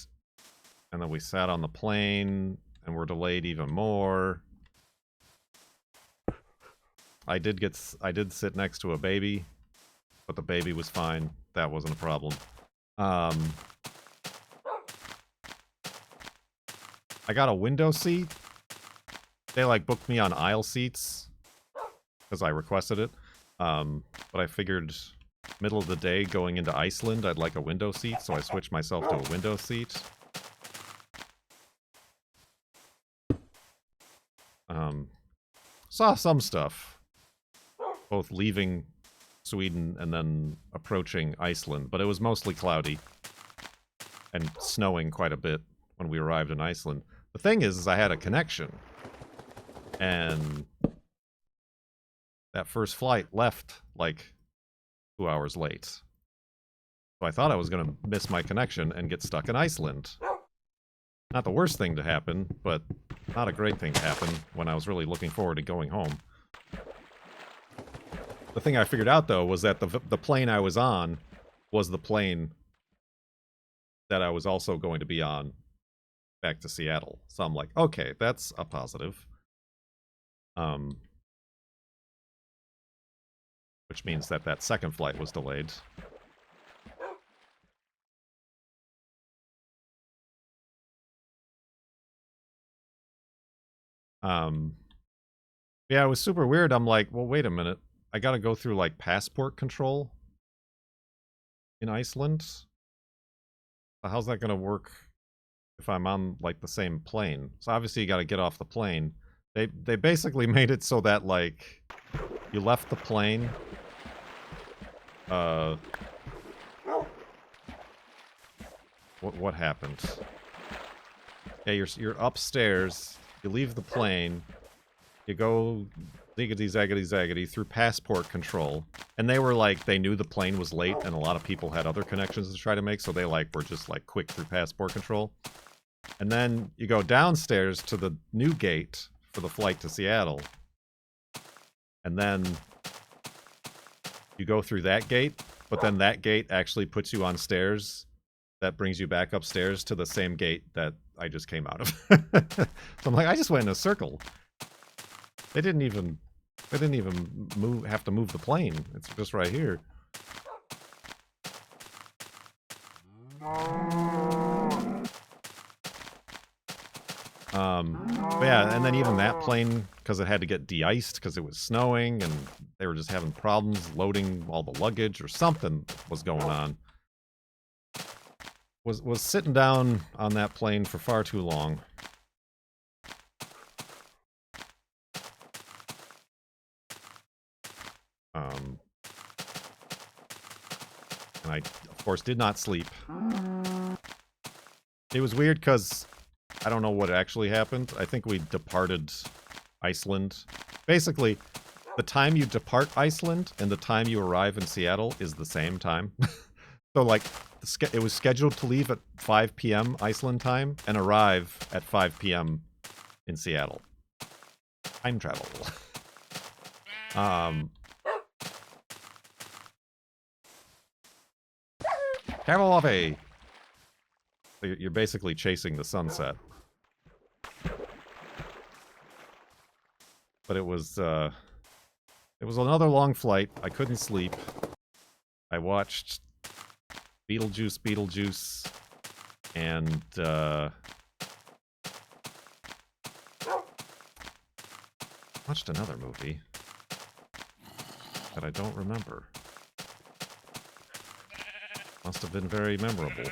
[SPEAKER 1] And then we sat on the plane, and we're delayed even more. I did sit next to a baby, but the baby was fine. That wasn't a problem. I got a window seat. They like booked me on aisle seats because I requested it. But I figured middle of the day going into Iceland, I'd like a window seat, so I switched myself to a window seat. Saw some stuff, both leaving Sweden and then approaching Iceland, but it was mostly cloudy and snowing quite a bit when we arrived in Iceland. The thing is I had a connection, and that first flight left like 2 hours late. So I thought I was going to miss my connection and get stuck in Iceland. Not the worst thing to happen, but not a great thing to happen when I was really looking forward to going home. The thing I figured out, though, was that the plane I was on was the plane that I was also going to be on back to Seattle. So I'm like, okay, that's a positive. Which means that that second flight was delayed. Yeah, it was super weird. I'm like, well, wait a minute. I gotta go through, like, passport control in Iceland? So how's that gonna work if I'm on, like, the same plane? So obviously you gotta get off the plane. They basically made it so that, like, you left the plane. What happened? Yeah, you're upstairs. You leave the plane. You go ziggity zaggity zaggity through passport control, and they were like, they knew the plane was late, and a lot of people had other connections to try to make, so they like were just like quick through passport control. And then you go downstairs to the new gate for the flight to Seattle, and then you go through that gate, but then that gate actually puts you on stairs. That brings you back upstairs to the same gate that I just came out of. So I'm like, I just went in a circle. They didn't even have to move the plane. It's just right here. But yeah, and then even that plane, because it had to get de-iced because it was snowing, and they were just having problems loading all the luggage or something was going on. Was sitting down on that plane for far too long. And I, of course, did not sleep. It was weird because I don't know what actually happened. I think we departed Iceland. Basically, the time you depart Iceland and the time you arrive in Seattle is the same time. So, like, it was scheduled to leave at 5 p.m. Iceland time and arrive at 5 p.m. in Seattle. Time travel. Travel off a. You're basically chasing the sunset. But it was another long flight. I couldn't sleep. I watched Beetlejuice, and watched another movie that I don't remember. Must have been very memorable.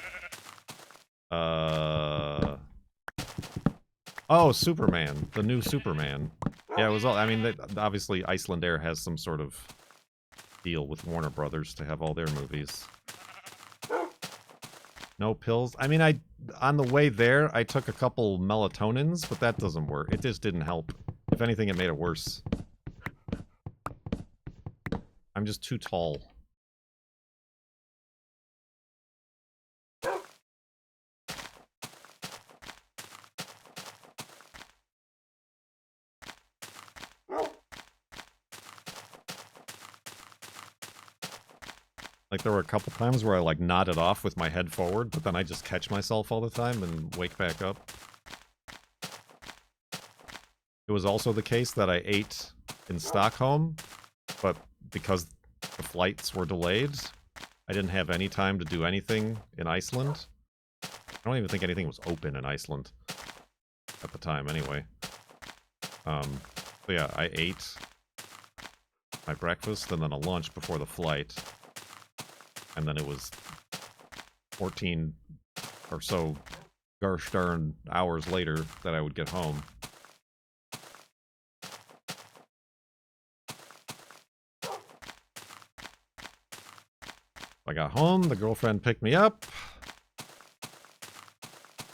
[SPEAKER 1] Oh, Superman. The new Superman. Yeah, it was all... I mean, obviously Icelandair has some sort of deal with Warner Brothers to have all their movies. No pills? I mean, on the way there, I took a couple melatonins, but that doesn't work. It just didn't help. If anything, it made it worse. I'm just too tall. Like, there were a couple times where I, like, nodded off with my head forward, but then I just catch myself all the time and wake back up. It was also the case that I ate in Stockholm, but because the flights were delayed, I didn't have any time to do anything in Iceland. I don't even think anything was open in Iceland at the time, anyway. So yeah, I ate my breakfast and then a lunch before the flight. And then it was 14 or so gosh darn hours later that I would get home. I got home, the girlfriend picked me up.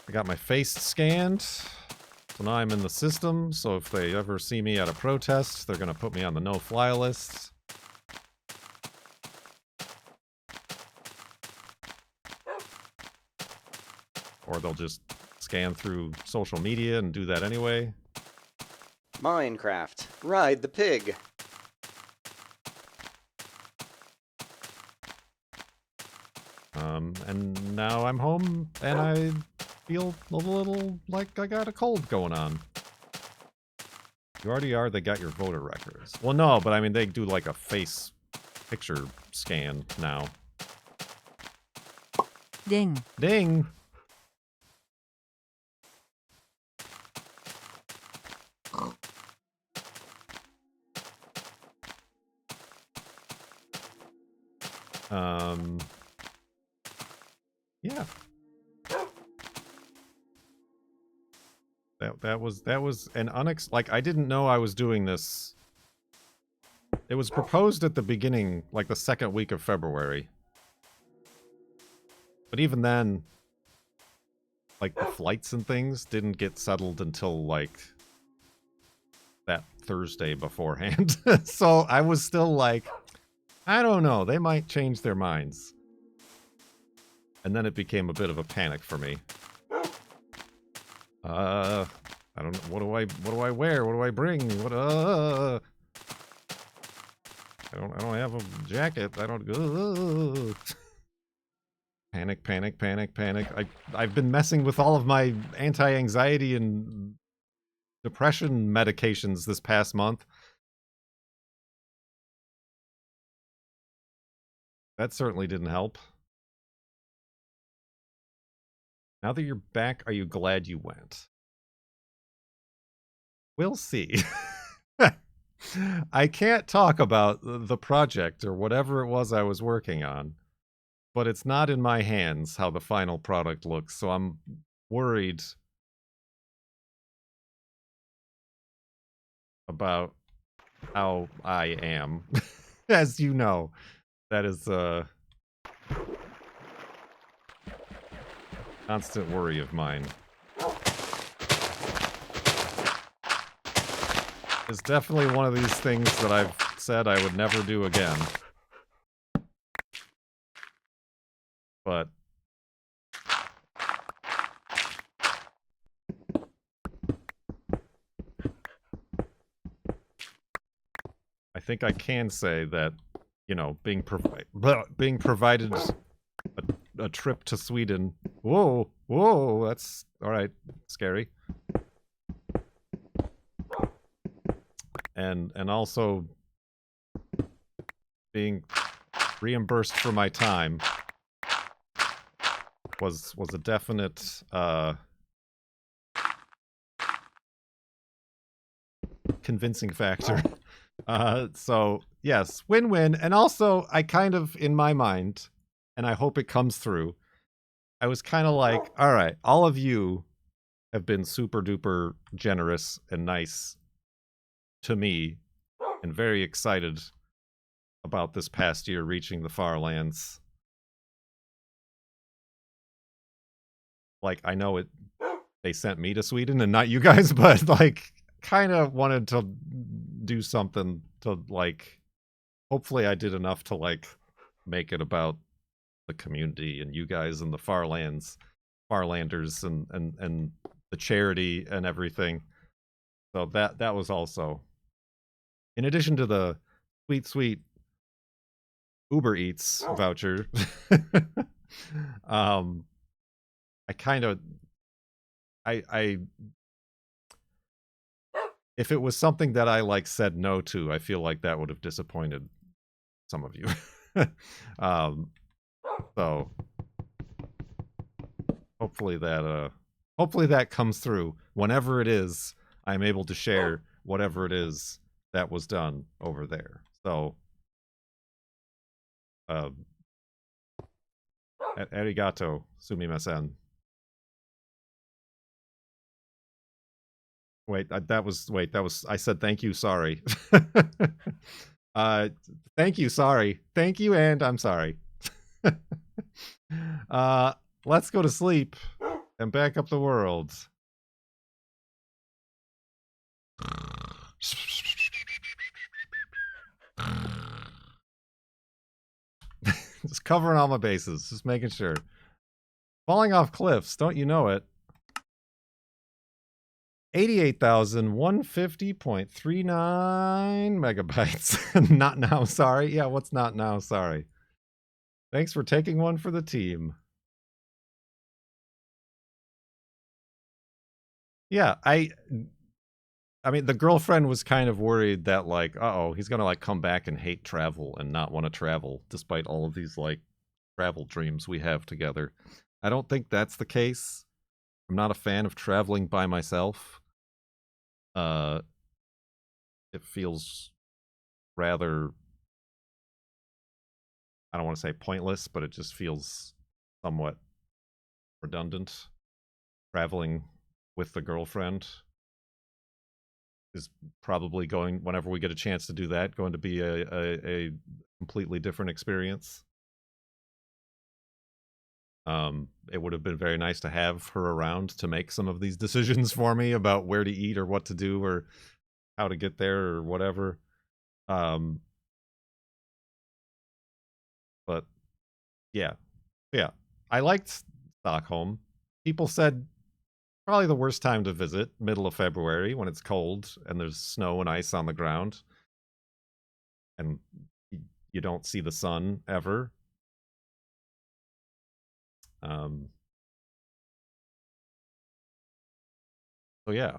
[SPEAKER 1] I got my face scanned. So now I'm in the system, so if they ever see me at a protest, they're gonna put me on the no-fly list. Or they'll just scan through social media and do that anyway.
[SPEAKER 3] Minecraft. Ride the pig.
[SPEAKER 1] And now I'm home, and I feel a little like I got a cold going on. You already are, they got your voter records. Well, no, but I mean, they do like a face picture scan now.
[SPEAKER 2] Ding.
[SPEAKER 1] Ding! Yeah. That was an like I didn't know I was doing this. It was proposed at the beginning, like the second week of February. But even then, like the flights and things didn't get settled until like that Thursday beforehand. So I was still like, I don't know, they might change their minds. And then it became a bit of a panic for me. I don't know, what do I wear? What do I bring? What I don't have a jacket. I don't Panic, panic, panic, panic. I've been messing with all of my anti-anxiety and depression medications this past month. That certainly didn't help. Now that you're back, are you glad you went? We'll see. I can't talk about the project or whatever it was I was working on, but it's not in my hands how the final product looks, so I'm worried about how I am. As you know, that is a constant worry of mine. It's definitely one of these things that I've said I would never do again. But I think I can say that, you know, being provided a trip to Sweden. Whoa, whoa, that's all right, scary. And also being reimbursed for my time was a definite convincing factor. So yes, win-win. And also I kind of, in my mind, and I hope it comes through, I was kind of like, all right, all of you have been super duper generous and nice to me and very excited about this past year reaching the Farlands. Like, I know they sent me to Sweden and not you guys, but like kind of wanted to do something to like, hopefully I did enough to like make it about the community and you guys and the Farlanders and the charity and everything. So that was also, in addition to the sweet Uber Eats voucher. I kind of, I if it was something that I like said no to, I feel like that would have disappointed some of you. So hopefully that comes through. Whenever it is, I'm able to share whatever it is that was done over there. So arigato, sumimasen. I said thank you, sorry. Thank you, sorry. Thank you, and I'm sorry. Let's go to sleep and back up the world. Just covering all my bases, just making sure. Falling off cliffs, don't you know it? 88,150.39 megabytes. Not now, sorry. Yeah, what's not now, sorry? Thanks for taking one for the team. Yeah, I mean, the girlfriend was kind of worried that, like, uh-oh, he's gonna, like, come back and hate travel and not want to travel, despite all of these, like, travel dreams we have together. I don't think that's the case. I'm not a fan of traveling by myself. It feels rather, I don't want to say pointless, but it just feels somewhat redundant. Traveling with the girlfriend is probably going, whenever we get a chance to do that, going to be a completely different experience. It would have been very nice to have her around to make some of these decisions for me about where to eat or what to do or how to get there or whatever. But yeah, I liked Stockholm. People said probably the worst time to visit, middle of February, when it's cold and there's snow and ice on the ground and you don't see the sun ever. So yeah,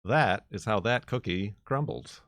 [SPEAKER 1] that is how that cookie crumbled.